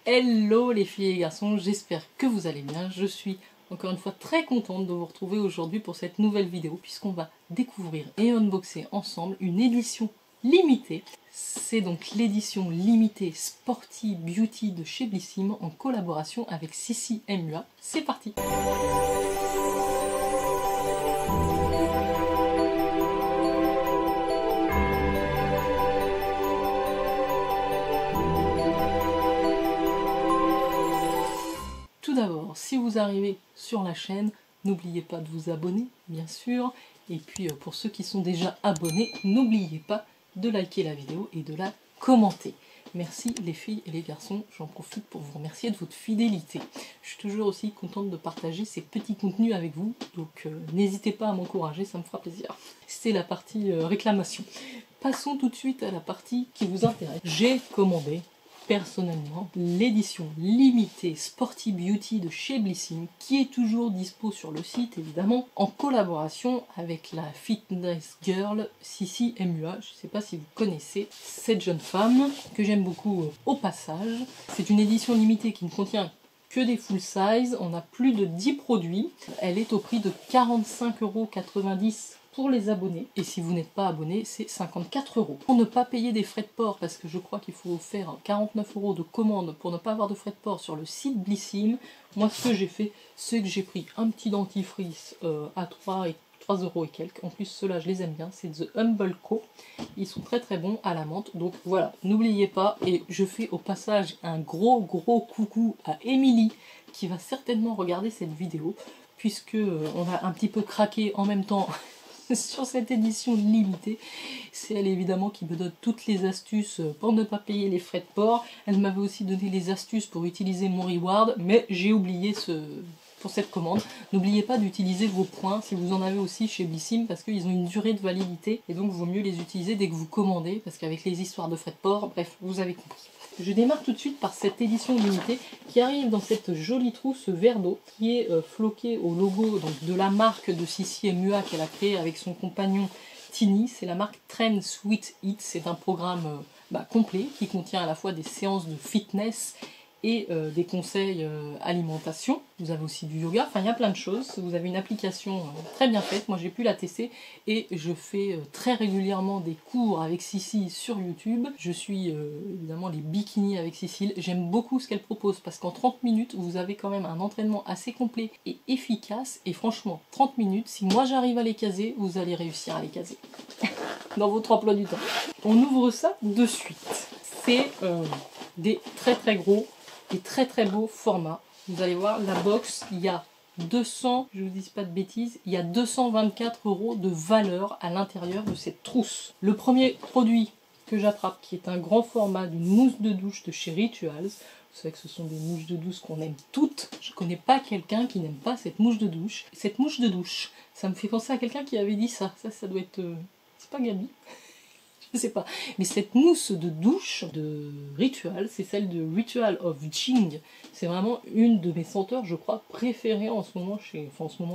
Hello les filles et les garçons, j'espère que vous allez bien. Je suis encore une fois très contente de vous retrouver aujourd'hui pour cette nouvelle vidéo puisqu'on va découvrir et unboxer ensemble une édition limitée. C'est donc l'édition limitée Sporty Beauty de chez Blissim en collaboration avec Sissi MUA. C'est parti! Tout d'abord, si vous arrivez sur la chaîne, n'oubliez pas de vous abonner, bien sûr. Et puis pour ceux qui sont déjà abonnés, n'oubliez pas de liker la vidéo et de la commenter. Merci les filles et les garçons, j'en profite pour vous remercier de votre fidélité. Je suis toujours aussi contente de partager ces petits contenus avec vous, donc n'hésitez pas à m'encourager, ça me fera plaisir. C'était la partie réclamation. Passons tout de suite à la partie qui vous intéresse. J'ai commandé personnellement l'édition limitée Sporty Beauty de chez Blissim qui est toujours dispo sur le site évidemment en collaboration avec la fitness girl Sissi MUA. Je ne sais pas si vous connaissez cette jeune femme que j'aime beaucoup au passage. C'est une édition limitée qui ne contient que des full size, on a plus de 10 produits. Elle est au prix de 45,90 € pour les abonnés, et si vous n'êtes pas abonné, c'est 54 €. Pour ne pas payer des frais de port, parce que je crois qu'il faut faire 49 € de commande pour ne pas avoir de frais de port sur le site Blissim, moi ce que j'ai fait, c'est que j'ai pris un petit dentifrice à 3 € et quelques. En plus ceux-là je les aime bien, c'est The Humble Co. Ils sont très très bons à la menthe, donc voilà, n'oubliez pas. Et je fais au passage un gros coucou à Émilie qui va certainement regarder cette vidéo, puisque on a un petit peu craqué en même temps sur cette édition limitée. C'est elle évidemment qui me donne toutes les astuces pour ne pas payer les frais de port. Elle m'avait aussi donné les astuces pour utiliser mon reward, mais j'ai oublié pour cette commande. N'oubliez pas d'utiliser vos points si vous en avez aussi chez Blissim, parce qu'ils ont une durée de validité et donc il vaut mieux les utiliser dès que vous commandez, parce qu'avec les histoires de frais de port, bref, vous avez compris. Je démarre tout de suite par cette édition limitée qui arrive dans cette jolie trousse vert d'eau qui est floquée au logo donc, de la marque de Sissi MUA qu'elle a créé avec son compagnon Tini. C'est la marque Trend Sweet Eat. C'est un programme complet qui contient à la fois des séances de fitness et des conseils alimentation. Vous avez aussi du yoga, enfin il y a plein de choses. Vous avez une application très bien faite, moi j'ai pu la tester et je fais très régulièrement des cours avec Sissi sur YouTube. Je suis évidemment les bikinis avec Sissi. J'aime beaucoup ce qu'elle propose parce qu'en 30 minutes vous avez quand même un entraînement assez complet et efficace, et franchement 30 minutes, si moi j'arrive à les caser, vous allez réussir à les caser dans votre emploi du temps. On ouvre ça de suite. C'est des très gros et très beau format. Vous allez voir, la box, il y a 200, je vous dis pas de bêtises, il y a 224 € de valeur à l'intérieur de cette trousse. Le premier produit que j'attrape, qui est un grand format d'une mousse de douche de chez Rituals. Vous savez que ce sont des mouches de douche qu'on aime toutes. Je connais pas quelqu'un qui n'aime pas cette mouche de douche. Cette mouche de douche, ça me fait penser à quelqu'un qui avait dit ça. Ça doit être... c'est pas Gabi. Je sais pas, mais cette mousse de douche de Ritual, c'est celle de Ritual of Jing. C'est vraiment une de mes senteurs, je crois, préférées en ce moment,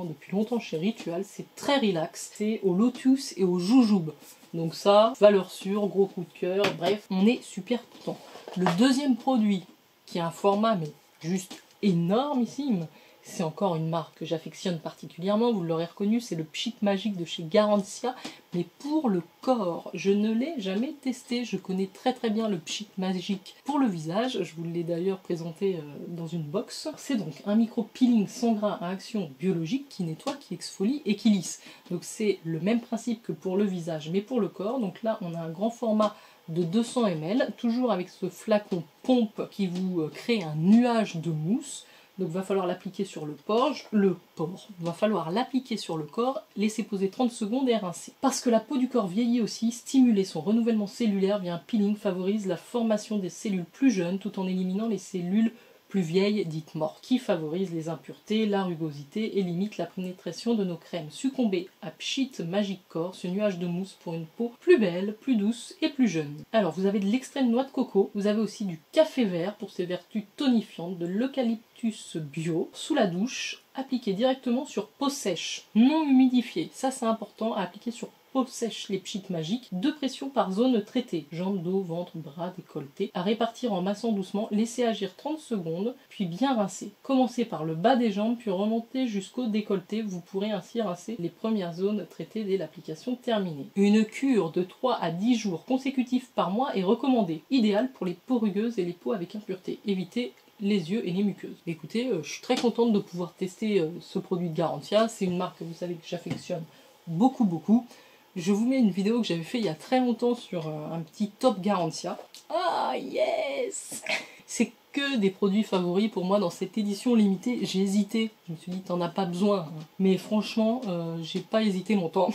depuis longtemps chez Ritual. C'est très relax, c'est au lotus et au joujube. Donc ça, valeur sûre, gros coup de cœur, bref, on est super content. Le deuxième produit, qui a un format mais juste énormissime, c'est encore une marque que j'affectionne particulièrement, vous l'aurez reconnu, c'est le Pchit Magique de chez Garantia, mais pour le corps. Je ne l'ai jamais testé, je connais très bien le Pchit Magique pour le visage, je vous l'ai d'ailleurs présenté dans une box. C'est donc un micro-peeling sans grain à action biologique qui nettoie, qui exfolie et qui lisse. Donc c'est le même principe que pour le visage, mais pour le corps. Donc là, on a un grand format de 200 ml, toujours avec ce flacon pompe qui vous crée un nuage de mousse. Donc il va falloir l'appliquer sur va falloir l'appliquer sur le corps, laisser poser 30 secondes et rincer. Parce que la peau du corps vieillit aussi, stimuler son renouvellement cellulaire via un peeling favorise la formation des cellules plus jeunes tout en éliminant les cellules plus vieilles dites mortes, qui favorise les impuretés, la rugosité et limite la pénétration de nos crèmes. Succombez à Pchit Magic Core, ce nuage de mousse pour une peau plus belle, plus douce et plus jeune. Alors vous avez de l'extrait de noix de coco, vous avez aussi du café vert pour ses vertus tonifiantes, de l'eucalyptus bio, sous la douche, appliqué directement sur peau sèche, non humidifiée. Ça c'est important à appliquer sur peau sèche les pchites magiques, 2 pressions par zone traitée, jambes, dos, ventre, bras, décolleté, à répartir en massant doucement, laissez agir 30 secondes, puis bien rincer. Commencez par le bas des jambes, puis remontez jusqu'au décolleté, vous pourrez ainsi rincer les premières zones traitées dès l'application terminée. Une cure de 3 à 10 jours consécutifs par mois est recommandée, idéale pour les peaux rugueuses et les peaux avec impureté. Évitez les yeux et les muqueuses. Écoutez, je suis très contente de pouvoir tester ce produit de Garantia. C'est une marque que vous savez que j'affectionne beaucoup. Je vous mets une vidéo que j'avais fait il y a très longtemps sur un petit top Garantia. Ah yes! C'est que des produits favoris pour moi dans cette édition limitée. J'ai hésité, je me suis dit t'en as pas besoin. Mais franchement, j'ai pas hésité longtemps.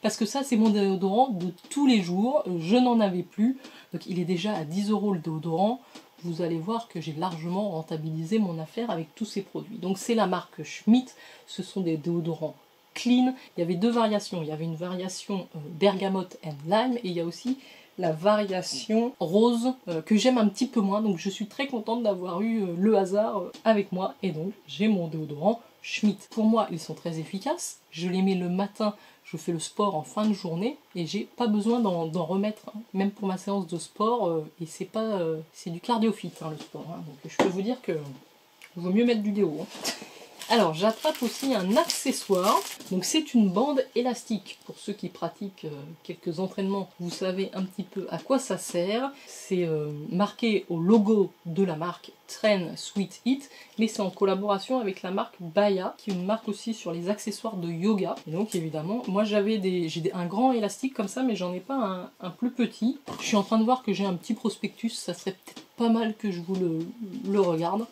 Parce que ça, c'est mon déodorant de tous les jours. Je n'en avais plus. Donc il est déjà à 10 € le déodorant. Vous allez voir que j'ai largement rentabilisé mon affaire avec tous ces produits. Donc c'est la marque Schmitt. Ce sont des déodorants clean. Il y avait 2 variations. Il y avait une variation bergamote and lime. Et il y a aussi la variation rose que j'aime un petit peu moins. Donc je suis très contente d'avoir eu le hasard avec moi. Et donc j'ai mon déodorant Schmitt. Pour moi, ils sont très efficaces. Je les mets le matin. Je fais le sport en fin de journée et j'ai pas besoin d'en remettre, hein, même pour ma séance de sport. Et c'est pas, c'est du cardiophyte hein, le sport. Hein, donc je peux vous dire que vaut mieux mettre du déo. Hein. Alors j'attrape aussi un accessoire. Donc c'est une bande élastique. Pour ceux qui pratiquent quelques entraînements, vous savez un petit peu à quoi ça sert. C'est marqué au logo de la marque Tren Sweet Heat, mais c'est en collaboration avec la marque Baya, qui est une marque aussi sur les accessoires de yoga. Et donc évidemment, moi j'ai un grand élastique comme ça, mais j'en ai pas un plus petit. Je suis en train de voir que j'ai un petit prospectus, ça serait peut-être pas mal que je vous le regarde.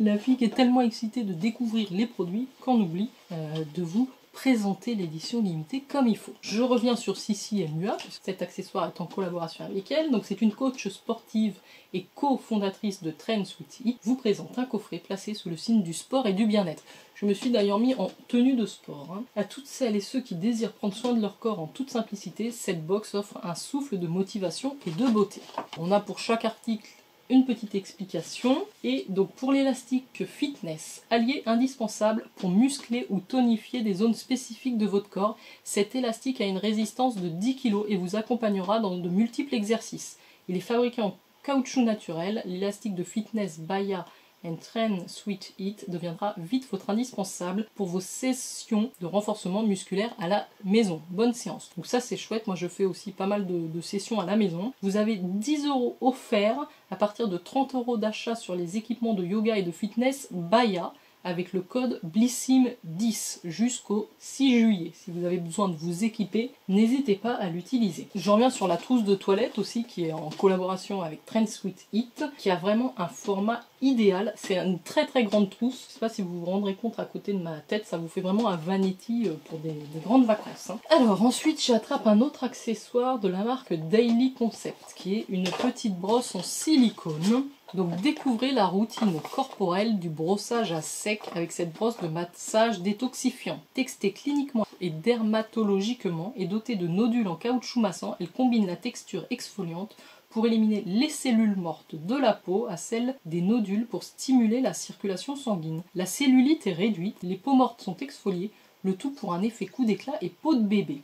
La fille qui est tellement excitée de découvrir les produits qu'on oublie de vous présenter l'édition limitée comme il faut. Je reviens sur Sissi MUA, puisque cet accessoire est en collaboration avec elle. Donc c'est une coach sportive et cofondatrice de Tren Sweet Heat, vous présente un coffret placé sous le signe du sport et du bien-être. Je me suis d'ailleurs mis en tenue de sport. Hein. À toutes celles et ceux qui désirent prendre soin de leur corps en toute simplicité, cette box offre un souffle de motivation et de beauté. On a pour chaque article une petite explication. Et donc pour l'élastique fitness, allié indispensable pour muscler ou tonifier des zones spécifiques de votre corps, cet élastique a une résistance de 10 kg et vous accompagnera dans de multiples exercices. Il est fabriqué en caoutchouc naturel. L'élastique de fitness Baya and Tren Sweet Heat deviendra vite votre indispensable pour vos sessions de renforcement musculaire à la maison. Bonne séance. Donc ça c'est chouette, moi je fais aussi pas mal de sessions à la maison. Vous avez 10 € offerts à partir de 30 € d'achat sur les équipements de yoga et de fitness Baya avec le code BLISSIM10 jusqu'au 6 juillet. Si vous avez besoin de vous équiper, n'hésitez pas à l'utiliser. Je reviens sur la trousse de toilette aussi qui est en collaboration avec Tren Sweet Heat, qui a vraiment un format idéal. C'est une très grande trousse. Je ne sais pas si vous vous rendrez compte à côté de ma tête, ça vous fait vraiment un vanity pour des grandes vacances. Hein. Alors ensuite j'attrape un autre accessoire de la marque Daily Concept, qui est une petite brosse en silicone. Donc découvrez la routine corporelle du brossage à sec avec cette brosse de massage détoxifiant. Textée cliniquement et dermatologiquement et dotée de nodules en caoutchouc massant, elle combine la texture exfoliante pour éliminer les cellules mortes de la peau à celles des nodules pour stimuler la circulation sanguine. La cellulite est réduite, les peaux mortes sont exfoliées, le tout pour un effet coup d'éclat et peau de bébé.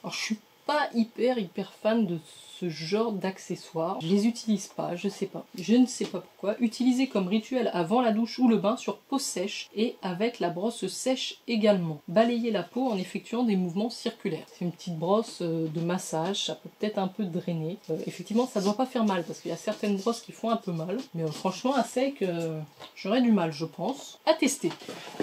Alors je suis pas hyper fan de ce genre d'accessoires. Je les utilise pas, je ne sais pas pourquoi. Utilisé comme rituel avant la douche ou le bain sur peau sèche et avec la brosse sèche également. Balayez la peau en effectuant des mouvements circulaires. C'est une petite brosse de massage, ça peut peut-être un peu drainer. Effectivement, ça doit pas faire mal parce qu'il y a certaines brosses qui font un peu mal. Mais franchement, à sec, j'aurais du mal, je pense. À tester.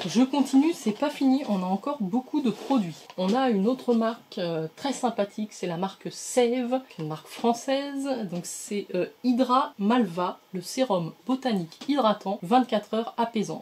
Je continue, c'est pas fini, on a encore beaucoup de produits. On a une autre marque très sympathique, c'est la marque Save, une marque française. Donc c'est Hydra Malva, le sérum botanique hydratant, 24 heures apaisant,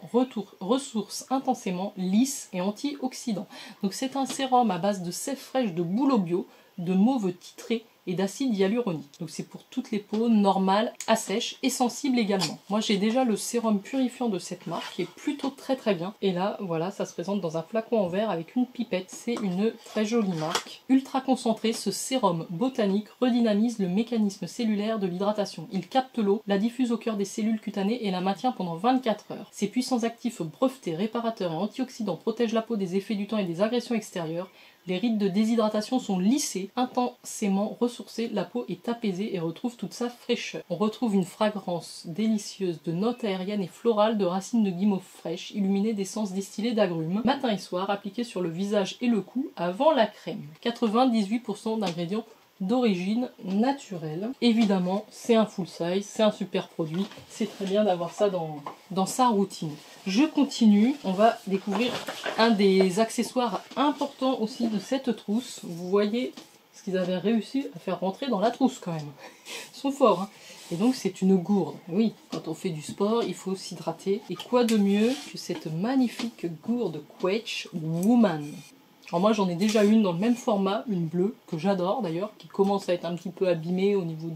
ressource intensément, lisse et antioxydant. Donc c'est un sérum à base de sève fraîche de bouleau bio, de mauve titré et d'acide hyaluronique. Donc c'est pour toutes les peaux normales, à sèche et sensibles également. Moi j'ai déjà le sérum purifiant de cette marque qui est plutôt très bien. Et là voilà, ça se présente dans un flacon en verre avec une pipette. C'est une très jolie marque. Ultra concentré, ce sérum botanique redynamise le mécanisme cellulaire de l'hydratation. Il capte l'eau, la diffuse au cœur des cellules cutanées et la maintient pendant 24 heures. Ses puissants actifs brevetés, réparateurs et antioxydants protègent la peau des effets du temps et des agressions extérieures, Les rides de déshydratation sont lissés, intensément ressourcés, la peau est apaisée et retrouve toute sa fraîcheur. On retrouve une fragrance délicieuse de notes aériennes et florales de racines de guimauve fraîches, illuminées d'essences distillées d'agrumes, matin et soir, appliquées sur le visage et le cou avant la crème. 98% d'ingrédients d'origine naturelle. Évidemment, c'est un full size, c'est un super produit, c'est très bien d'avoir ça dans sa routine. Je continue, on va découvrir un des accessoires importants aussi de cette trousse. Vous voyez ce qu'ils avaient réussi à faire rentrer dans la trousse quand même. Ils sont forts, hein. Et donc c'est une gourde. Oui, quand on fait du sport, il faut s'hydrater. Et quoi de mieux que cette magnifique gourde Quetch Woman. Alors moi j'en ai déjà une dans le même format, une bleue, que j'adore d'ailleurs, qui commence à être un petit peu abîmée au niveau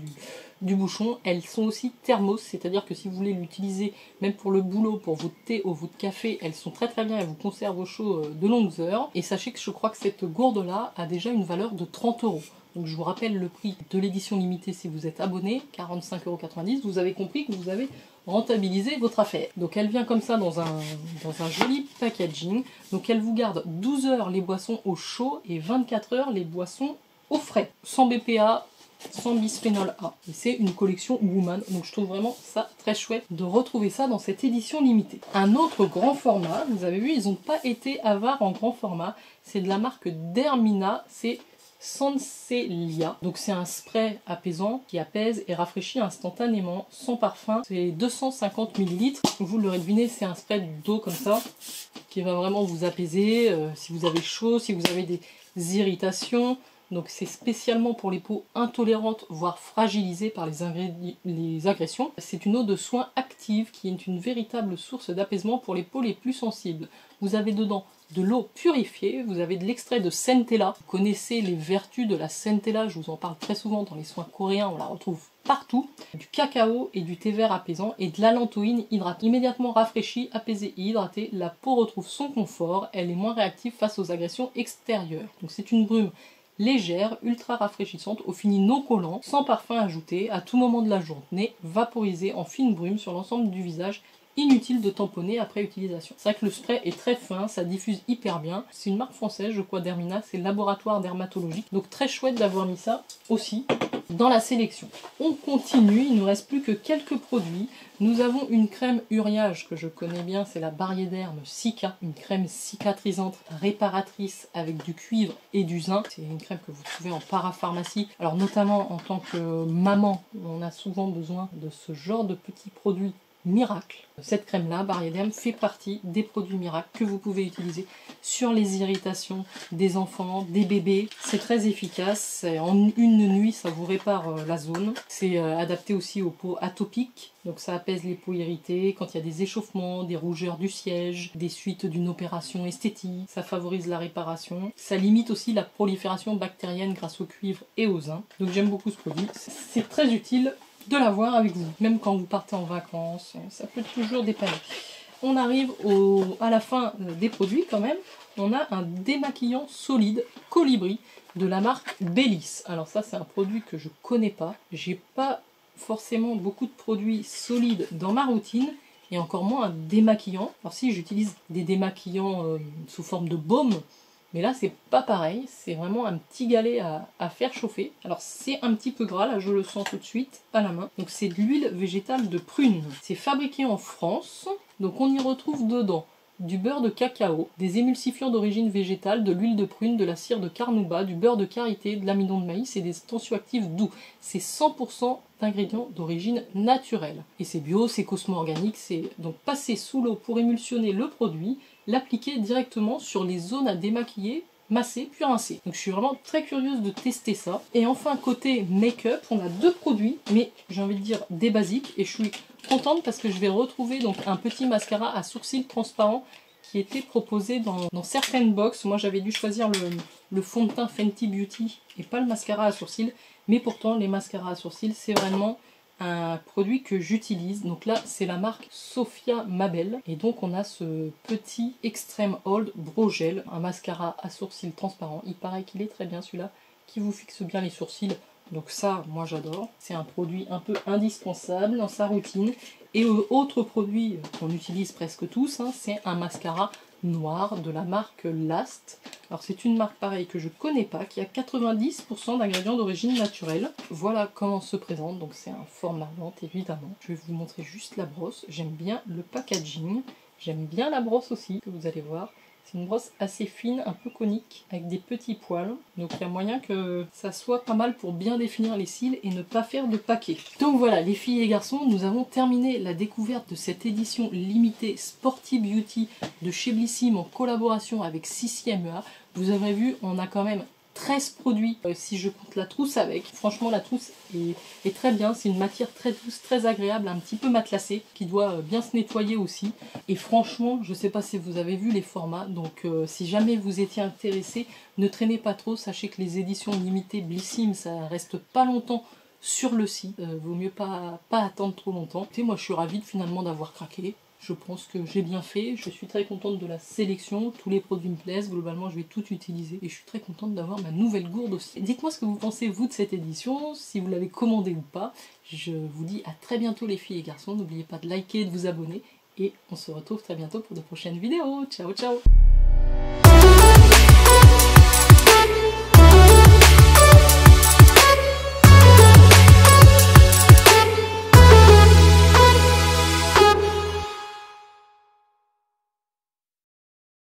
du bouchon. Elles sont aussi thermos, c'est-à-dire que si vous voulez l'utiliser même pour le boulot, pour votre thé ou votre café, elles sont très très bien, elles vous conservent au chaud de longues heures. Et sachez que je crois que cette gourde-là a déjà une valeur de 30 €. Donc je vous rappelle le prix de l'édition limitée si vous êtes abonné, 45,90 €. Vous avez compris que vous avez rentabilisé votre affaire. Donc elle vient comme ça dans un joli packaging. Donc elle vous garde 12 heures les boissons au chaud et 24 heures les boissons au frais. Sans BPA, sans bisphénol A. Et c'est une collection Woman. Donc je trouve vraiment ça très chouette de retrouver ça dans cette édition limitée. Un autre grand format, vous avez vu, ils n'ont pas été avares en grand format. C'est de la marque Dermina. C'est Sanselia. Donc c'est un spray apaisant qui apaise et rafraîchit instantanément, sans parfum. C'est 250 ml. Vous l'aurez deviné, c'est un spray d'eau comme ça qui va vraiment vous apaiser si vous avez chaud, si vous avez des irritations. Donc c'est spécialement pour les peaux intolérantes, voire fragilisées par les agressions. C'est une eau de soin active qui est une véritable source d'apaisement pour les peaux les plus sensibles. Vous avez dedans de l'eau purifiée, vous avez de l'extrait de centella. Vous connaissez les vertus de la centella, je vous en parle très souvent dans les soins coréens, on la retrouve partout. Du cacao et du thé vert apaisant et de l'allantoïne hydratée. Immédiatement rafraîchie, apaisée et hydratée, la peau retrouve son confort, elle est moins réactive face aux agressions extérieures. Donc c'est une brume légère, ultra rafraîchissante, au fini non collant, sans parfum ajouté, à tout moment de la journée, vaporisée en fine brume sur l'ensemble du visage. Inutile de tamponner après utilisation. C'est vrai que le spray est très fin, ça diffuse hyper bien. C'est une marque française, je crois, Dermina, c'est Laboratoire Dermatologique. Donc très chouette d'avoir mis ça aussi dans la sélection. On continue, il ne nous reste plus que quelques produits. Nous avons une crème uriage que je connais bien, c'est la Barriederm Cica. Une crème cicatrisante, réparatrice avec du cuivre et du zinc. C'est une crème que vous trouvez en parapharmacie. Alors notamment en tant que maman, on a souvent besoin de ce genre de petits produits miracle. Cette crème-là, Barriederm, fait partie des produits miracles que vous pouvez utiliser sur les irritations des enfants, des bébés. C'est très efficace. En une nuit, ça vous répare la zone. C'est adapté aussi aux peaux atopiques. Donc ça apaise les peaux irritées quand il y a des échauffements, des rougeurs du siège, des suites d'une opération esthétique. Ça favorise la réparation. Ça limite aussi la prolifération bactérienne grâce au cuivre et au zinc. Donc j'aime beaucoup ce produit. C'est très utile de l'avoir avec vous, même quand vous partez en vacances, ça peut toujours dépanner. On arrive à la fin des produits quand même. On a un démaquillant solide Colibri de la marque Bellis. Alors ça c'est un produit que je connais pas. J'ai pas forcément beaucoup de produits solides dans ma routine et encore moins un démaquillant. Alors si j'utilise des démaquillants sous forme de baume, mais là, c'est pas pareil, c'est vraiment un petit galet à faire chauffer. Alors c'est un petit peu gras, là je le sens tout de suite à la main. Donc c'est de l'huile végétale de prune. C'est fabriqué en France, donc on y retrouve dedans du beurre de cacao, des émulsifiants d'origine végétale, de l'huile de prune, de la cire de carnauba, du beurre de karité, de l'amidon de maïs et des tensioactifs doux. C'est 100% d'ingrédients d'origine naturelle. Et c'est bio, c'est cosmo-organique, c'est donc passer sous l'eau pour émulsionner le produit, l'appliquer directement sur les zones à démaquiller, masser puis rincer. Donc je suis vraiment très curieuse de tester ça. Et enfin côté make-up, on a deux produits, mais j'ai envie de dire des basiques, et je suis contente parce que je vais retrouver donc un petit mascara à sourcils transparent qui était proposé dans certaines box. Moi j'avais dû choisir le fond de teint Fenty Beauty et pas le mascara à sourcils, mais pourtant les mascaras à sourcils c'est vraiment un produit que j'utilise. Donc là c'est la marque Sophia Mabel et donc on a ce petit Extreme Hold Brow Gel, un mascara à sourcils transparent. Il paraît qu'il est très bien celui-là, qui vous fixe bien les sourcils. Donc ça, moi j'adore. C'est un produit un peu indispensable dans sa routine. Et autre produit qu'on utilise presque tous, hein, c'est un mascara noir de la marque Last. Alors c'est une marque pareille que je connais pas, qui a 90% d'ingrédients d'origine naturelle. Voilà comment se présente, donc c'est un format lente évidemment. Je vais vous montrer juste la brosse. J'aime bien le packaging, j'aime bien la brosse aussi, que vous allez voir. C'est une brosse assez fine, un peu conique, avec des petits poils. Donc il y a moyen que ça soit pas mal pour bien définir les cils et ne pas faire de paquet. Donc voilà, les filles et garçons, nous avons terminé la découverte de cette édition limitée Sporty Beauty de chez Blissim en collaboration avec Sissi MEA. Vous avez vu, on a quand même 13 produits si je compte la trousse avec. Franchement la trousse est très bien, c'est une matière très douce, très agréable, un petit peu matelassée, qui doit bien se nettoyer aussi. Et franchement, je ne sais pas si vous avez vu les formats, donc si jamais vous étiez intéressé, ne traînez pas trop, sachez que les éditions limitées Blissim, ça reste pas longtemps sur le site, vaut mieux pas attendre trop longtemps. Et moi je suis ravie finalement d'avoir craqué. Je pense que j'ai bien fait, je suis très contente de la sélection, tous les produits me plaisent, globalement je vais tout utiliser et je suis très contente d'avoir ma nouvelle gourde aussi. Dites-moi ce que vous pensez vous de cette édition, si vous l'avez commandée ou pas. Je vous dis à très bientôt les filles et garçons, n'oubliez pas de liker et de vous abonner et on se retrouve très bientôt pour de prochaines vidéos. Ciao ciao.